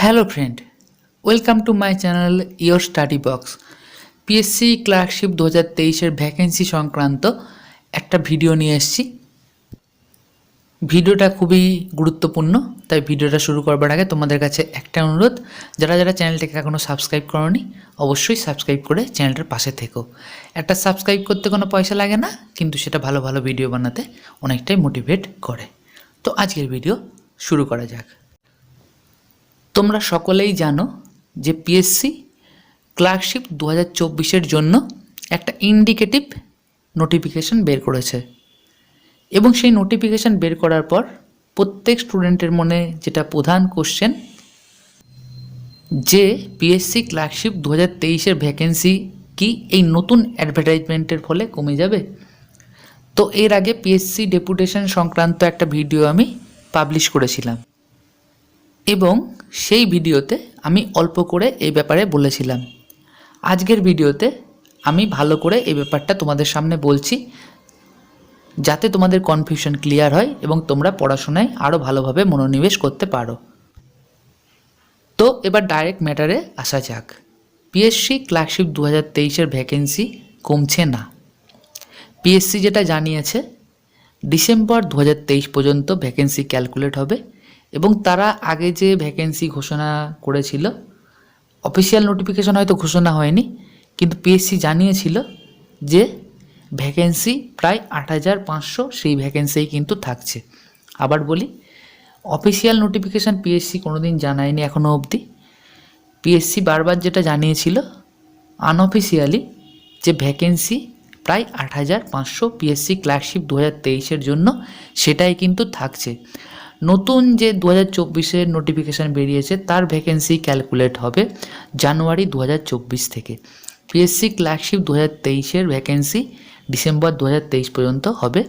Hello friend, welcome to my channel your study box. PSC clerkship 2023-এর vacancy সংক্রান্ত একটা video নিয়ে এসেছি। ভিডিওটা খুবই গুরুত্বপূর্ণ, তাই ভিডিওটা শুরু করবার আগে তোমাদের কাছে একটা অনুরোধ, যারা যারা চ্যানেলটাকে এখনও সাবস্ক্রাইব করোনি অবশ্যই সাবস্ক্রাইব করে চ্যানেলটার পাশে থেকো। একটা সাবস্ক্রাইব করতে কোনো পয়সা লাগে না, কিন্তু সেটা ভালো ভালো ভিডিও বানাতে অনেকটাই মোটিভেট করে। তো আজকের ভিডিও শুরু করা যাক। তোমরা সকলেই জানো যে পিএসসি ক্লার্কশিপ 2024-এর জন্য একটা ইন্ডিকেটিভ নোটিফিকেশান বের করেছে, এবং সেই নোটিফিকেশান বের করার পর প্রত্যেক স্টুডেন্টের মনে যেটা প্রধান কোশ্চেন, যে পিএসসি ক্লার্কশিপ 2023-এর ভ্যাকেন্সি কি এই নতুন অ্যাডভার্টাইজমেন্টের ফলে কমে যাবে? তো এর আগে পিএসসি ডেপুটেশন সংক্রান্ত একটা ভিডিও আমি পাবলিশ করেছিলাম, এবং সেই ভিডিওতে আমি অল্প করে এই ব্যাপারে বলেছিলাম। আজকের ভিডিওতে আমি ভালো করে এই ব্যাপারটা তোমাদের সামনে বলছি, যাতে তোমাদের কনফিউশন ক্লিয়ার হয় এবং তোমরা পড়াশোনায় আরও ভালোভাবে মনোনিবেশ করতে পারো। তো এবার ডাইরেক্ট ম্যাটারে আসা যাক। পিএসসি ক্লার্কশিপ 2023-এর ভ্যাকেন্সি কমছে না। পিএসসি যেটা জানিয়েছে, ডিসেম্বর 2023 পর্যন্ত ভ্যাকেন্সি ক্যালকুলেট হবে, এবং তারা আগে যে ভ্যাকেন্সি ঘোষণা করেছিল, অফিসিয়াল নোটিফিকেশন হয়তো ঘোষণা হয়নি, কিন্তু পিএসসি জানিয়েছিল যে ভ্যাকেন্সি প্রায় 8,500 সেই ভ্যাকেন্সিই কিন্তু থাকছে। আবার বলি, অফিসিয়াল নোটিফিকেশান পিএসসি কোনো দিন জানায়নি এখনও অবধি। পিএসসি বারবার যেটা জানিয়েছিল আনঅফিসিয়ালি, যে ভ্যাকেন্সি প্রায় 8,500 পিএসসি ক্লার্কশিপ 2023-এর জন্য, সেটাই কিন্তু থাকছে। নতুন যে 2024-এর নোটিফিকেশান বেরিয়েছে তার ভ্যাকেন্সি ক্যালকুলেট হবে জানুয়ারি 2024 থেকে। পিএসসি ক্লার্কশিপ 2023-এর ভ্যাকেন্সি ডিসেম্বর 2023 পর্যন্ত হবে,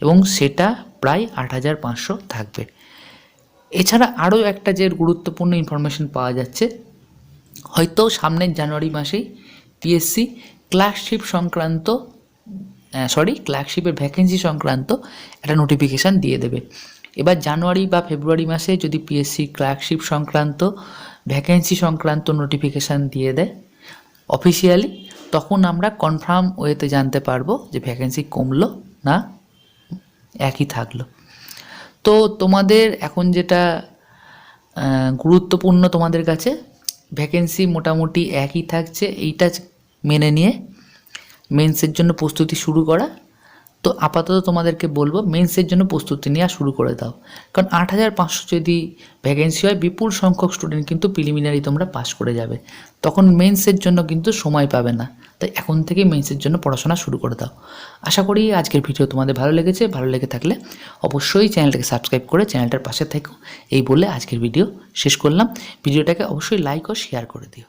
এবং সেটা প্রায় 8,500 থাকবে। এছাড়া আরও একটা যে গুরুত্বপূর্ণ ইনফরমেশন পাওয়া যাচ্ছে, হয়তো সামনের জানুয়ারি মাসেই পিএসসি ক্লার্কশিপের ভ্যাকেন্সি সংক্রান্ত একটা নোটিফিকেশান দিয়ে দেবে। এবার জানুয়ারি বা ফেব্রুয়ারি মাসে যদি পিএসসি ক্লার্কশিপ সংক্রান্ত ভ্যাকেন্সি সংক্রান্ত নোটিফিকেশান দিয়ে দেয় অফিসিয়ালি, তখন আমরা কনফার্ম ওয়েতে জানতে পারবো যে ভ্যাকেন্সি কমলো না একই থাকলো। তো তোমাদের এখন যেটা গুরুত্বপূর্ণ তোমাদের কাছে, ভ্যাকেন্সি মোটামুটি একই থাকছে, এইটা মেনে নিয়ে মেন্সের জন্য প্রস্তুতি শুরু করা। তো আপাতত তোমাদেরকে বলবো মেন্সের জন্য প্রস্তুতি নেওয়া শুরু করে দাও, কারণ 8,500 যদি ভ্যাকেন্সি হয়, বিপুল সংখ্যক স্টুডেন্ট কিন্তু প্রিলিমিনারি তোমরা পাস করে যাবে, তখন মেন্সের জন্য কিন্তু সময় পাবে না। তাই এখন থেকেই মেন্সের জন্য পড়াশোনা শুরু করে দাও। আশা করি আজকের ভিডিও তোমাদের ভালো লেগেছে। ভালো লেগে থাকলে অবশ্যই চ্যানেলটাকে সাবস্ক্রাইব করে চ্যানেলটার পাশে থেকো। এই বলে আজকের ভিডিও শেষ করলাম। ভিডিওটাকে অবশ্যই লাইক ও শেয়ার করে দিও।